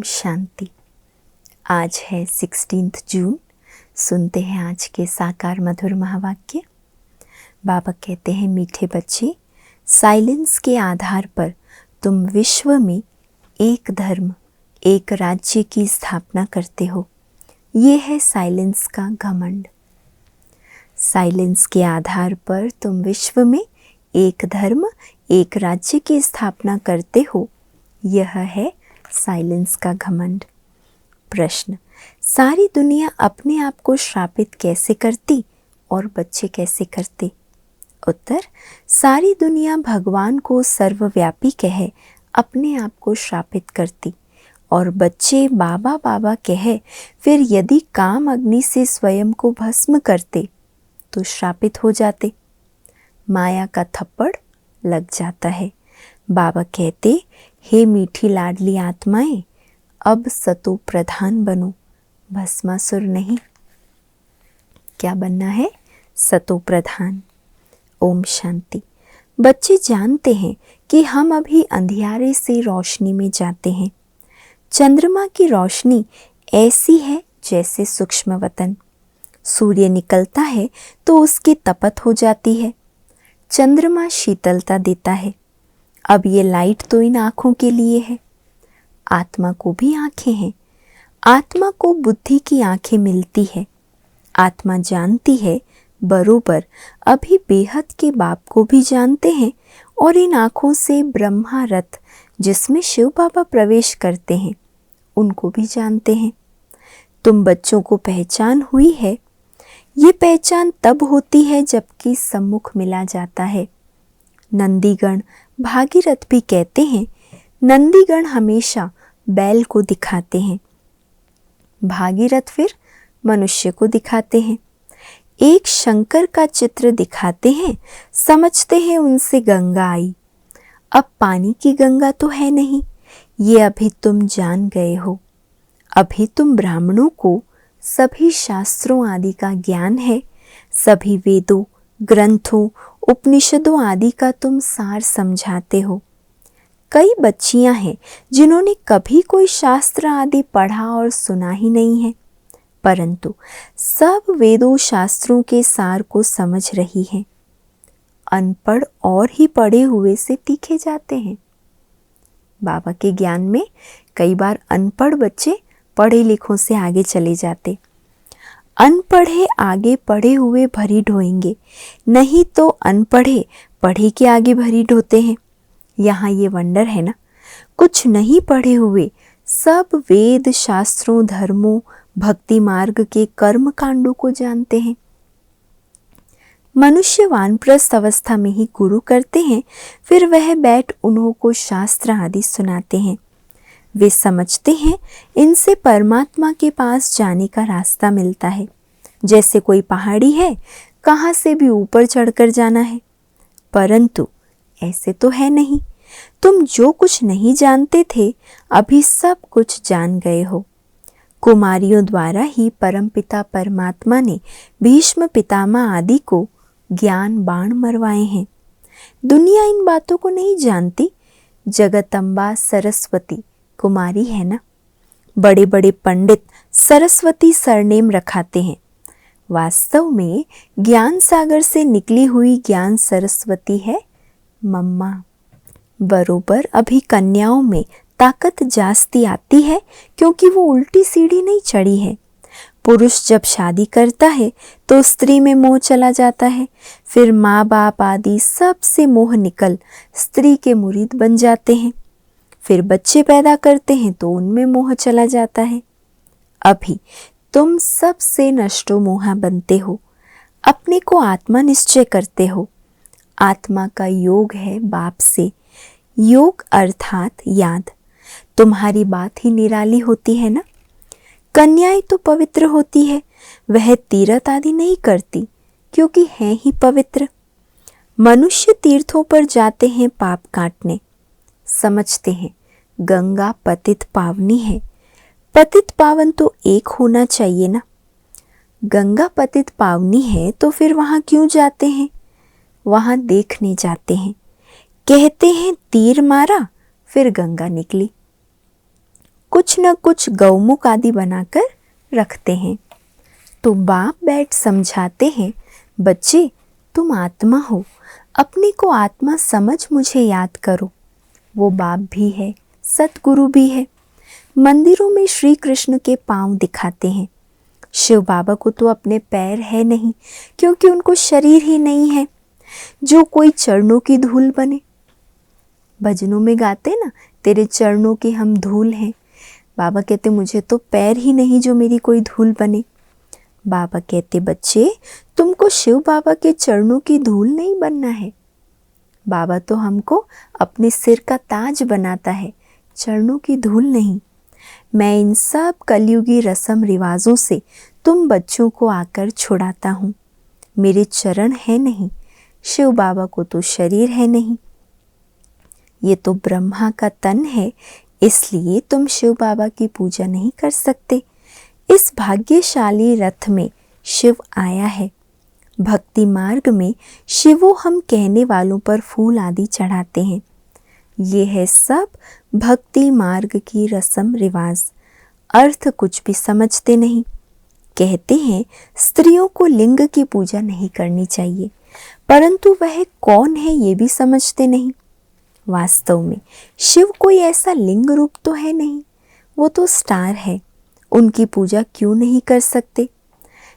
शांति। आज है 16 जून। सुनते हैं आज के साकार मधुर महावाक्य। बाबा कहते हैं, मीठे बच्चे, साइलेंस के आधार पर तुम विश्व में एक धर्म, एक राज्य की स्थापना करते हो। ये है साइलेंस का घमंड। साइलेंस के आधार पर तुम विश्व में एक धर्म, एक राज्य की स्थापना करते हो। यह है साइलेंस का घमंड। प्रश्न, सारी दुनिया अपने आप को श्रापित कैसे करती और बच्चे कैसे करते? उत्तर, सारी दुनिया भगवान को सर्वव्यापी कहे अपने आप को श्रापित करती और बच्चे बाबा बाबा कहे फिर यदि काम अग्नि से स्वयं को भस्म करते तो श्रापित हो जाते। माया का थप्पड़ लग जाता है। बाबा कहते, हे मीठी लाडली आत्माएं, अब सतो प्रधान बनो, भस्मासुर नहीं। क्या बनना है? सतो प्रधान। ओम शांति। बच्चे जानते हैं कि हम अभी अंधियारे से रोशनी में जाते हैं। चंद्रमा की रोशनी ऐसी है जैसे सूक्ष्म वतन। सूर्य निकलता है तो उसकी तपत हो जाती है। चंद्रमा शीतलता देता है। अब ये लाइट तो इन आँखों के लिए है। आत्मा को भी आँखें हैं। आत्मा को बुद्धि की आँखें मिलती है। आत्मा जानती है बरोबर अभी बेहद के बाप को भी जानते हैं और इन आँखों से ब्रह्मा रथ जिसमें शिव बाबा प्रवेश करते हैं उनको भी जानते हैं। तुम बच्चों को पहचान हुई है। ये पहचान तब होती है जबकि सम्मुख मिला जाता है। नंदीगण भागीरथ भी कहते हैं, नंदीगण हमेशा बैल को दिखाते हैं, भागीरथ फिर मनुष्य को दिखाते हैं। एक शंकर का चित्र दिखाते हैं, समझते हैं उनसे गंगा आई। अब पानी की गंगा तो है नहीं, ये अभी तुम जान गए हो। अभी तुम ब्राह्मणों को सभी शास्त्रों आदि का ज्ञान है। सभी वेदों, ग्रंथों, उपनिषदों आदि का तुम सार समझाते हो। कई बच्चियां हैं जिन्होंने कभी कोई शास्त्र आदि पढ़ा और सुना ही नहीं है, परंतु सब वेदों शास्त्रों के सार को समझ रही हैं। अनपढ़ और ही पढ़े हुए से तीखे जाते हैं। बाबा के ज्ञान में कई बार अनपढ़ बच्चे पढ़े लिखों से आगे चले जाते। अनपढ़े आगे पढ़े हुए भरी ढोएंगे, नहीं तो अनपढ़े पढ़े के आगे भरी ढोते हैं। यहाँ ये वंडर है ना, कुछ नहीं पढ़े हुए सब वेद शास्त्रों, धर्मों, भक्ति मार्ग के कर्म कांडों को जानते हैं। मनुष्य वानप्रस्थ अवस्था में ही गुरु करते हैं, फिर वह बैठ उन्हों को शास्त्र आदि सुनाते हैं। वे समझते हैं इनसे परमात्मा के पास जाने का रास्ता मिलता है। जैसे कोई पहाड़ी है, कहाँ से भी ऊपर चढ़कर जाना है, परंतु ऐसे तो है नहीं। तुम जो कुछ नहीं जानते थे अभी सब कुछ जान गए हो। कुमारियों द्वारा ही परमपिता परमात्मा ने भीष्म पितामह आदि को ज्ञान बाण मरवाए हैं। दुनिया इन बातों को नहीं जानती। जगदम्बा सरस्वती कुमारी है ना। बड़े बड़े पंडित सरस्वती सरनेम रखाते हैं। वास्तव में ज्ञान सागर से निकली हुई ज्ञान सरस्वती है मम्मा। बरोबर अभी कन्याओं में ताकत जास्ती आती है क्योंकि वो उल्टी सीढ़ी नहीं चढ़ी है। पुरुष जब शादी करता है तो स्त्री में मोह चला जाता है, फिर माँ बाप आदि सब से मोह निकल स्त्री के मुरीद बन जाते हैं। फिर बच्चे पैदा करते हैं तो उनमें मोह चला जाता है। अभी तुम सब से नष्टो मोहा बनते हो, अपने को आत्मा निश्चय करते हो। आत्मा का योग है बाप से। योग अर्थात याद। तुम्हारी बात ही निराली होती है ना। कन्याएं तो पवित्र होती है, वह तीर्थ आदि नहीं करती क्योंकि है ही पवित्र। मनुष्य तीर्थों पर जाते हैं पाप काटने, समझते हैं गंगा पतित पावनी है। पतित पावन तो एक होना चाहिए ना। गंगा पतित पावनी है तो फिर वहां क्यों जाते हैं? वहां देखने जाते हैं। कहते हैं तीर मारा फिर गंगा निकली। कुछ न कुछ गौमुख आदि बनाकर रखते हैं। तो बाप बैठ समझाते हैं, बच्चे तुम आत्मा हो, अपने को आत्मा समझ मुझे याद करो। वो बाप भी है, सतगुरु भी है। मंदिरों में श्री कृष्ण के पांव दिखाते हैं। शिव बाबा को तो अपने पैर है नहीं, क्योंकि उनको शरीर ही नहीं है जो कोई चरणों की धूल बने। भजनों में गाते ना, तेरे चरणों की हम धूल हैं। बाबा कहते मुझे तो पैर ही नहीं जो मेरी कोई धूल बने। बाबा कहते बच्चे तुमको शिव बाबा के चरणों की धूल नहीं बनना है। बाबा तो हमको अपने सिर का ताज बनाता है, चरणों की धूल नहीं। मैं इन सब कलयुगी रस्म रिवाजों से तुम बच्चों को आकर छुड़ाता हूँ। मेरे चरण है नहीं, शिव बाबा को तो शरीर है नहीं। ये तो ब्रह्मा का तन है, इसलिए तुम शिव बाबा की पूजा नहीं कर सकते। इस भाग्यशाली रथ में शिव आया है। भक्ति मार्ग में शिवो हम कहने वालों पर फूल आदि चढ़ाते हैं। ये है सब भक्ति मार्ग की रस्म रिवाज। अर्थ कुछ भी समझते नहीं। कहते हैं स्त्रियों को लिंग की पूजा नहीं करनी चाहिए, परंतु वह कौन है ये भी समझते नहीं। वास्तव में शिव कोई ऐसा लिंग रूप तो है नहीं, वो तो स्टार है। उनकी पूजा क्यों नहीं कर सकते।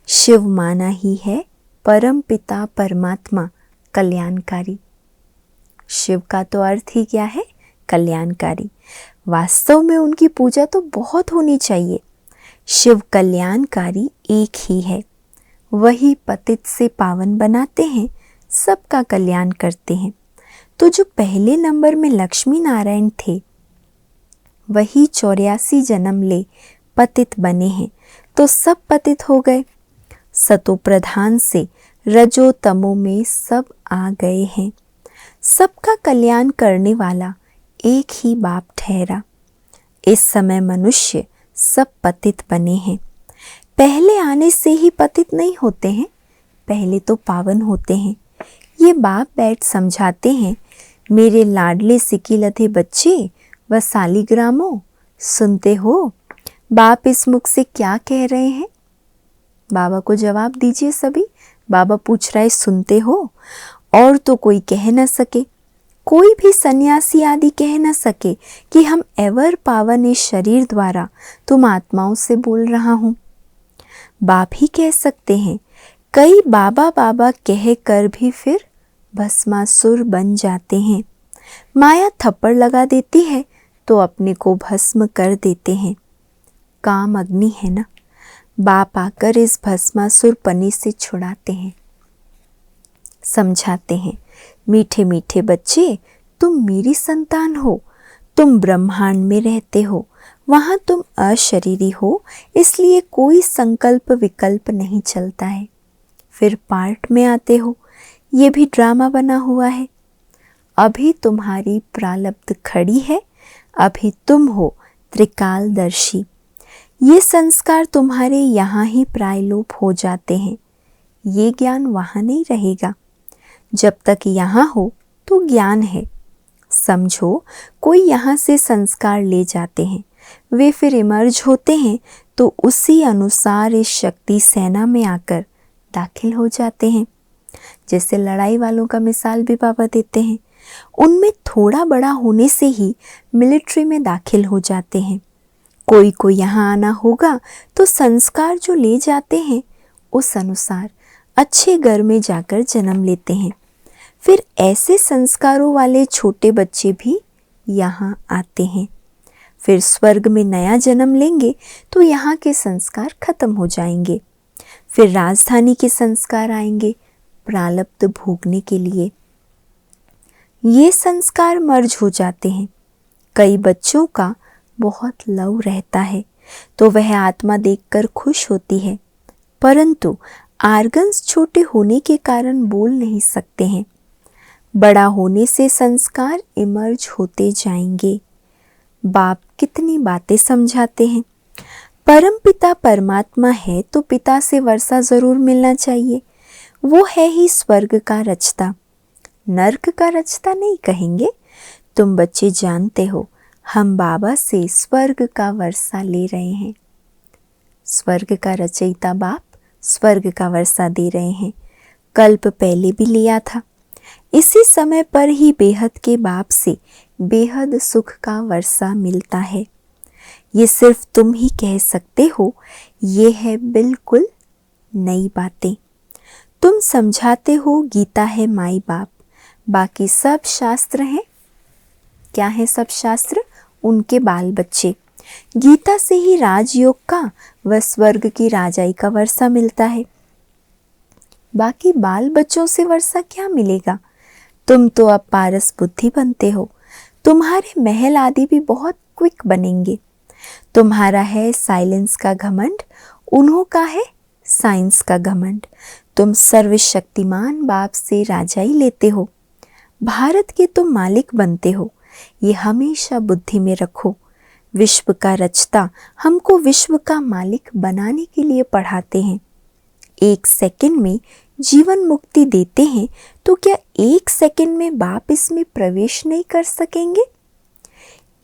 शिव माना ही है परम पिता परमात्मा कल्याणकारी। शिव का तो अर्थ ही क्या है, कल्याणकारी। वास्तव में उनकी पूजा तो बहुत होनी चाहिए। शिव कल्याणकारी एक ही है। वही पतित से पावन बनाते हैं, सबका कल्याण करते हैं। तो जो पहले नंबर में लक्ष्मी नारायण थे, वही 84 जन्म ले पतित बने हैं, तो सब पतित हो गए। सतो प्रधान से रजो तमो में सब आ गए हैं। सबका कल्याण करने वाला एक ही बाप ठहरा। इस समय मनुष्य सब पतित बने हैं। पहले आने से ही पतित नहीं होते हैं, पहले तो पावन होते हैं। ये बाप बैठ समझाते हैं, मेरे लाडले सिकिलधे बच्चे व सालिग्रामों, सुनते हो बाप इस मुख से क्या कह रहे हैं। बाबा को जवाब दीजिए सभी। बाबा पूछ रहा है, सुनते हो? और तो कोई कह न सके, कोई भी सन्यासी आदि कह न सके कि हम एवर पावन इस शरीर द्वारा तुम आत्माओं से बोल रहा हूँ। बाप ही कह सकते हैं। कई बाबा बाबा कह कर भी फिर भस्मासुर बन जाते हैं। माया थप्पड़ लगा देती है तो अपने को भस्म कर देते हैं। काम अग्नि है ना, बाप आकर इस भस्मासुर पनी से छुड़ाते हैं। समझाते हैं, मीठे मीठे बच्चे तुम मेरी संतान हो। तुम ब्रह्मांड में रहते हो, वहाँ तुम अशरीरी हो, इसलिए कोई संकल्प विकल्प नहीं चलता है। फिर पार्ट में आते हो, ये भी ड्रामा बना हुआ है। अभी तुम्हारी प्रारब्ध खड़ी है, अभी तुम हो त्रिकालदर्शी। ये संस्कार तुम्हारे यहाँ ही प्रायलोप हो जाते हैं। ये ज्ञान वहाँ नहीं रहेगा। जब तक यहाँ हो तो ज्ञान है। समझो कोई यहाँ से संस्कार ले जाते हैं, वे फिर इमर्ज होते हैं तो उसी अनुसार इस शक्ति सेना में आकर दाखिल हो जाते हैं। जैसे लड़ाई वालों का मिसाल भी बाबा देते हैं। उनमें थोड़ा बड़ा होने से ही मिलिट्री में दाखिल हो जाते हैं। कोई को यहाँ आना होगा तो संस्कार जो ले जाते हैं उस अनुसार अच्छे घर में जाकर जन्म लेते हैं। फिर ऐसे संस्कारों वाले छोटे बच्चे भी यहाँ आते हैं। फिर स्वर्ग में नया जन्म लेंगे तो यहाँ के संस्कार खत्म हो जाएंगे। फिर राजधानी के संस्कार आएंगे प्रारब्ध भोगने के लिए। ये संस्कार मर्ज हो जाते हैं। कई बच्चों का बहुत लव रहता है तो वह आत्मा देखकर खुश होती है, परंतु आर्गन्स छोटे होने के कारण बोल नहीं सकते हैं। बड़ा होने से संस्कार इमर्ज होते जाएंगे। बाप कितनी बातें समझाते हैं। परम पिता परमात्मा है तो पिता से वर्षा जरूर मिलना चाहिए। वो है ही स्वर्ग का रचता, नर्क का रचता नहीं कहेंगे। तुम बच्चे जानते हो हम बाबा से स्वर्ग का वर्षा ले रहे हैं। स्वर्ग का रचयिता बाप स्वर्ग का वर्षा दे रहे हैं। कल्प पहले भी लिया था। इसी समय पर ही बेहद के बाप से बेहद सुख का वर्षा मिलता है। ये सिर्फ तुम ही कह सकते हो। ये है बिल्कुल नई बातें। तुम समझाते हो गीता है माई बाप, बाकी सब शास्त्र हैं। क्या है सब शास्त्र? उनके बाल बच्चे। गीता से ही राजयोग का व स्वर्ग की राजाई का वर्षा मिलता है। बाकी बाल बच्चों से वर्षा क्या मिलेगा? तुम तो अब पारस बुद्धि बनते हो। तुम्हारे महल आदि भी बहुत क्विक बनेंगे। तुम्हारा है साइलेंस का घमंड, उन्हों का है साइंस का घमंड। तुम सर्वशक्तिमान बाप से राजाई लेते हो। भारत के तुम मालिक बनते हो। ये हमेशा बुद्धि में रखो। विश्व का रचता हमको विश्व का मालिक बनाने के लिए पढ़ाते हैं। 1 सेकंड में जीवन मुक्ति देते हैं, तो क्या 1 सेकंड में बाप इसमें प्रवेश नहीं कर सकेंगे?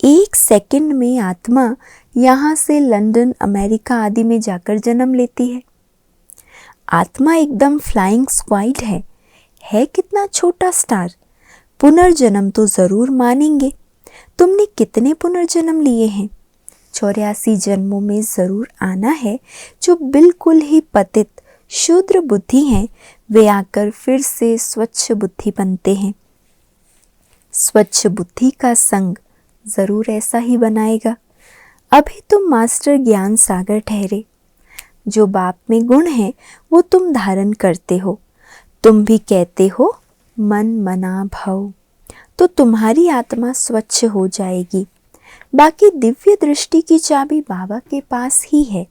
1 सेकंड में आत्मा यहाँ से लंदन, अमेरिका आदि में जाकर जन्म लेती है। आत्मा एकदम फ्लाइंग स्क्वाइड है कितना छोटा स्टार। पुनर्जन्म तो जरूर मानेंगे। तुमने कितने पुनर्जन्म लिए हैं? 84 जन्मों में जरूर आना है। जो बिल्कुल ही पतित शूद्र बुद्धि हैं, वे आकर फिर से स्वच्छ बुद्धि बनते हैं। स्वच्छ बुद्धि का संग जरूर ऐसा ही बनाएगा। अभी तुम मास्टर ज्ञान सागर ठहरे। जो बाप में गुण है वो तुम धारण करते हो। तुम भी कहते हो मन मना भव, तो तुम्हारी आत्मा स्वच्छ हो जाएगी। बाकी दिव्य दृष्टि की चाबी बाबा के पास ही है।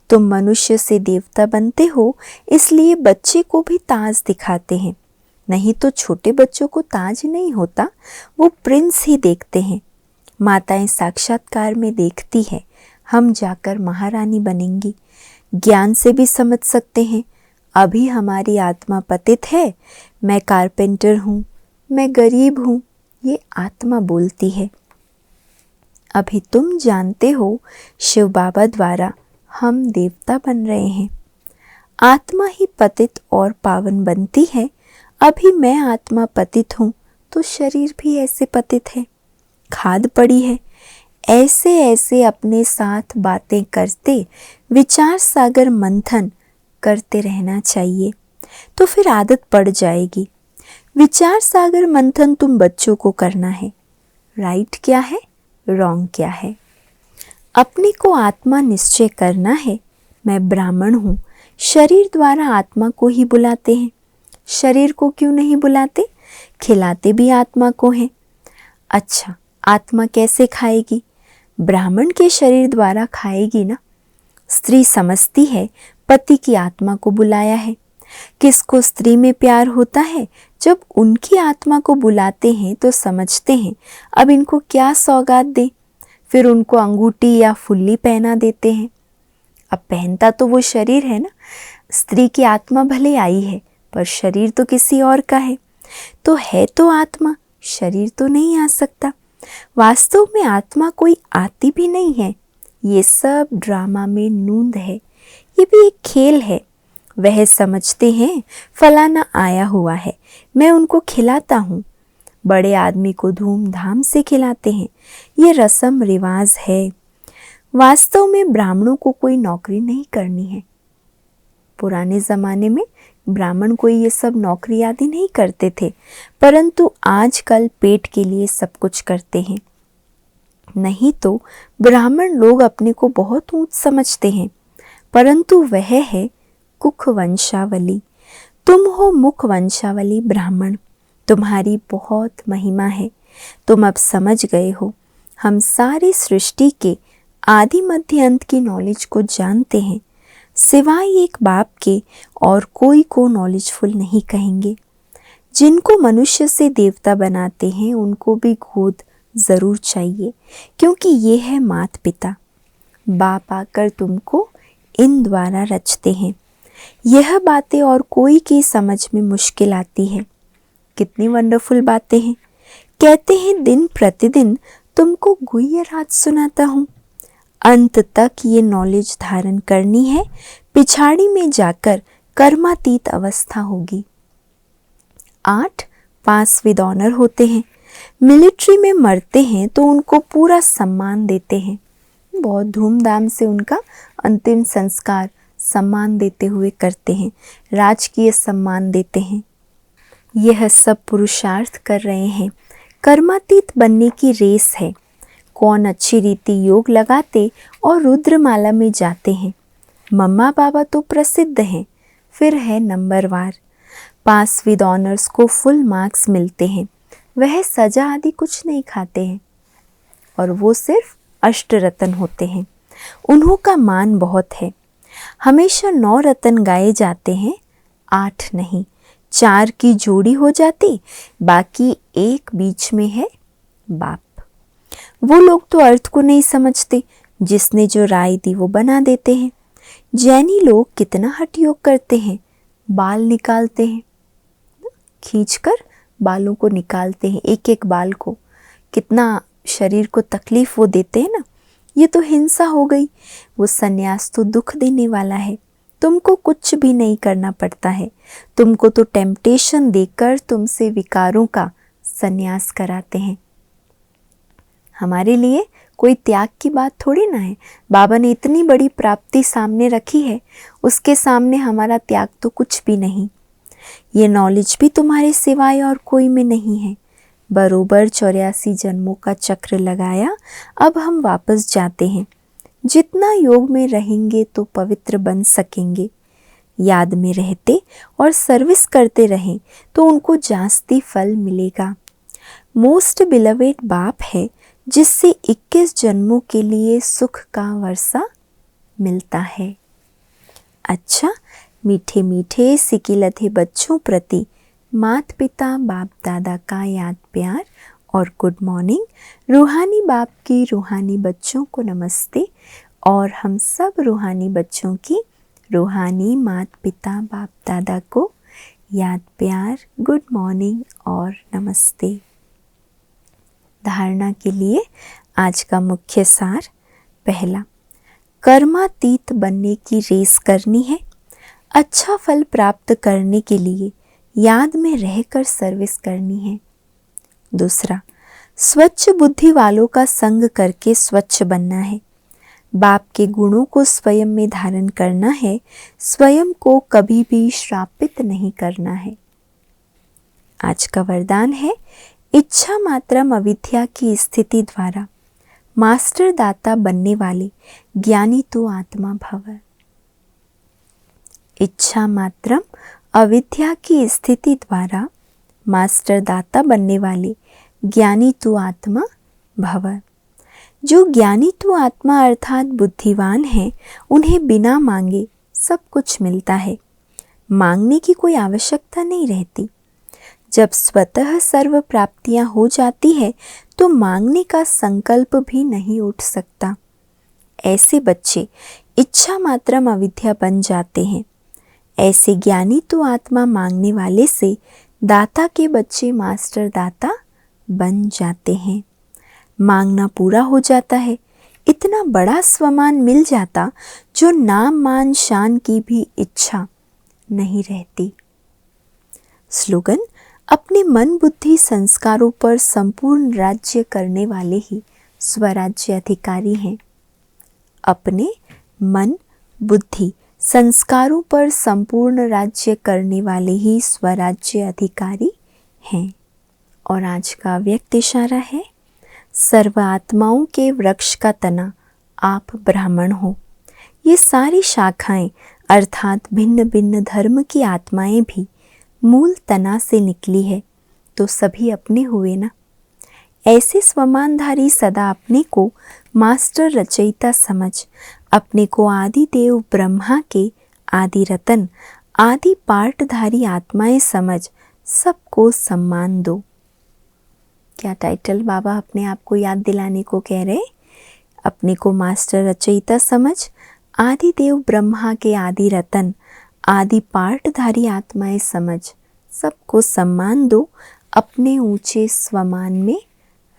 तुम मनुष्य से देवता बनते हो, इसलिए बच्चे को भी ताज दिखाते हैं। नहीं तो छोटे बच्चों को ताज नहीं होता, वो प्रिंस ही देखते हैं। माताएं साक्षात्कार में देखती है, हम जाकर महारानी बनेंगी। ज्ञान से भी समझ सकते हैं। अभी हमारी आत्मा पतित है। मैं कारपेंटर हूँ, मैं गरीब हूँ, ये आत्मा बोलती है। अभी तुम जानते हो शिव बाबा द्वारा हम देवता बन रहे हैं। आत्मा ही पतित और पावन बनती है। अभी मैं आत्मा पतित हूँ, तो शरीर भी ऐसे पतित है। खाद पड़ी है। ऐसे ऐसे अपने साथ बातें करते विचार सागर मंथन करते रहना चाहिए, तो फिर आदत पड़ जाएगी। विचार सागर मंथन तुम बच्चों को करना है। राइट क्या है, रॉन्ग क्या है। अपने को आत्मा निश्चय करना है। मैं ब्राह्मण हूँ। शरीर द्वारा आत्मा को ही बुलाते हैं। शरीर को क्यों नहीं बुलाते? खिलाते भी आत्मा को हैं। अच्छा, आत्मा कैसे खाएगी? ब्राह्मण के शरीर द्वारा खाएगी ना। स्त्री समझती है पति की आत्मा को बुलाया है। किसको स्त्री में प्यार होता है? जब उनकी आत्मा को बुलाते हैं तो समझते हैं अब इनको क्या सौगात दें। फिर उनको अंगूठी या फुल्ली पहना देते हैं। अब पहनता तो वो शरीर है ना। स्त्री की आत्मा भले आई है, पर शरीर तो किसी और का है। तो है तो आत्मा, शरीर तो नहीं आ सकता। वास्तव में आत्मा कोई आती भी नहीं है। ये सब ड्रामा में नूंद है। ये भी एक खेल है। वह समझते हैं फलाना आया हुआ है, मैं उनको खिलाता हूँ। बड़े आदमी को धूमधाम से खिलाते हैं। ये रस्म रिवाज है। वास्तव में ब्राह्मणों को कोई नौकरी नहीं करनी है। पुराने ज़माने में ब्राह्मण कोई ये सब नौकरी आदि नहीं करते थे, परंतु आजकल पेट के लिए सब कुछ करते हैं। नहीं तो ब्राह्मण लोग अपने को बहुत ऊंच समझते हैं, परंतु वह है कुख वंशावली। तुम हो मुख वंशावली ब्राह्मण। तुम्हारी बहुत महिमा है। तुम अब समझ गए हो। हम सारी सृष्टि के आदि मध्य अंत की नॉलेज को जानते हैं। सिवाय एक बाप के और कोई को नॉलेजफुल नहीं कहेंगे। जिनको मनुष्य से देवता बनाते हैं उनको भी गोद ज़रूर चाहिए, क्योंकि ये है मात पिता। बाप आकर तुमको इन द्वारा रचते हैं। यह बातें और कोई की समझ में मुश्किल आती है। कितनी वंडरफुल बातें हैं। कहते हैं दिन प्रतिदिन तुमको गुह्य राज सुनाता हूँ। अंत तक ये नॉलेज धारण करनी है, पिछाड़ी में जाकर कर्मातीत अवस्था होगी। 8 पास विद ऑनर होते हैं। मिलिट्री में मरते हैं तो उनको पूरा सम्मान देते हैं, बहुत धूमधाम से उनका अंतिम संस्कार सम्मान देते हुए करते हैं, राजकीय सम्मान देते हैं। यह सब पुरुषार्थ कर रहे हैं। कर्मातीत बनने की रेस है। कौन अच्छी रीति योग लगाते और रुद्रमाला में जाते हैं। मम्मा बाबा तो प्रसिद्ध हैं, फिर है नंबरवार। पास विद ऑनर्स को फुल मार्क्स मिलते हैं। वह सजा आदि कुछ नहीं खाते हैं और वो सिर्फ अष्टरत्न होते हैं। उन्हों का मान बहुत है। हमेशा 9 रत्न गाए जाते हैं, 8 नहीं। 4 की जोड़ी हो जाती, बाकी एक बीच में है बाप। वो लोग तो अर्थ को नहीं समझते, जिसने जो राय दी वो बना देते हैं। जैनी लोग कितना हठ योग करते हैं, बाल निकालते हैं, खींचकर बालों को निकालते हैं, एक एक बाल को। कितना शरीर को तकलीफ वो देते हैं ना। ये तो हिंसा हो गई। वो सन्यास तो दुख देने वाला है। तुमको कुछ भी नहीं करना पड़ता है। तुमको तो टेम्पटेशन देकर तुमसे विकारों का सन्यास कराते हैं। हमारे लिए कोई त्याग की बात थोड़ी ना है। बाबा ने इतनी बड़ी प्राप्ति सामने रखी है, उसके सामने हमारा त्याग तो कुछ भी नहीं। ये नॉलेज भी तुम्हारे सिवाय और कोई में नहीं है। बरोबर 84 जन्मों का चक्र लगाया, अब हम वापस जाते हैं। जितना योग में रहेंगे तो पवित्र बन सकेंगे। याद में रहते और सर्विस करते रहें तो उनको जास्ती फल मिलेगा। मोस्ट बिलवेड बाप है, जिससे 21 जन्मों के लिए सुख का वर्षा मिलता है। अच्छा, मीठे मीठे सिकिलथे बच्चों प्रति माता पिता बाप दादा का याद प्यार और गुड मॉर्निंग। रूहानी बाप की रूहानी बच्चों को नमस्ते और हम सब रूहानी बच्चों की रूहानी माता पिता बाप दादा को याद प्यार, गुड मॉर्निंग और नमस्ते। धारणा के लिए आज का मुख्य सार। पहला, कर्मातीत बनने की रेस करनी है। अच्छा फल प्राप्त करने के लिए याद में रहकर सर्विस करनी है। दूसरा, स्वच्छ बुद्धि वालों का संग करके स्वच्छ बनना है। बाप के गुणों को स्वयं में धारण करना है। स्वयं को कभी भी श्रापित नहीं करना है। आज का वरदान है, इच्छा मात्रम अविद्या की स्थिति द्वारा मास्टर दाता बनने वाले ज्ञानी तू आत्मा भव। इच्छा मात्रम अविद्या की स्थिति द्वारा मास्टर दाता बनने वाले ज्ञानी तू आत्मा भव। जो ज्ञानी तू आत्मा अर्थात बुद्धिवान है, उन्हें बिना मांगे सब कुछ मिलता है। मांगने की कोई आवश्यकता नहीं रहती। जब स्वतः सर्व प्राप्तियां हो जाती है तो मांगने का संकल्प भी नहीं उठ सकता। ऐसे बच्चे इच्छा मात्रम अविद्या बन जाते हैं। ऐसे ज्ञानी तो आत्मा मांगने वाले से दाता के बच्चे मास्टर दाता बन जाते हैं। मांगना पूरा हो जाता है। इतना बड़ा स्वमान मिल जाता जो नाम मान शान की भी इच्छा नहीं रहती। स्लोगन, अपने मन बुद्धि संस्कारों पर संपूर्ण राज्य करने वाले ही स्वराज्य अधिकारी हैं। अपने मन बुद्धि संस्कारों पर संपूर्ण राज्य करने वाले ही स्वराज्य अधिकारी हैं। और आज का व्यक्त इशारा है, सर्व आत्माओं के वृक्ष का तना आप ब्राह्मण हो। ये सारी शाखाएं अर्थात भिन्न भिन्न धर्म की आत्माएं भी मूल तना से निकली है, तो सभी अपने हुए ना। ऐसे स्वमानधारी सदा अपने को मास्टर रचयिता समझ, अपने को आदि देव ब्रह्मा के आदि रतन आदि पार्टधारी आत्माएं समझ सबको सम्मान दो। क्या टाइटल बाबा अपने आप को याद दिलाने को कह रहे? अपने को मास्टर रचयिता समझ, आदि देव ब्रह्मा के आदि रतन आदि पार्टधारी आत्माएं समझ सबको सम्मान दो। अपने ऊंचे स्वमान में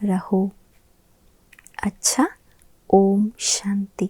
रहो। अच्छा। ओम शांति।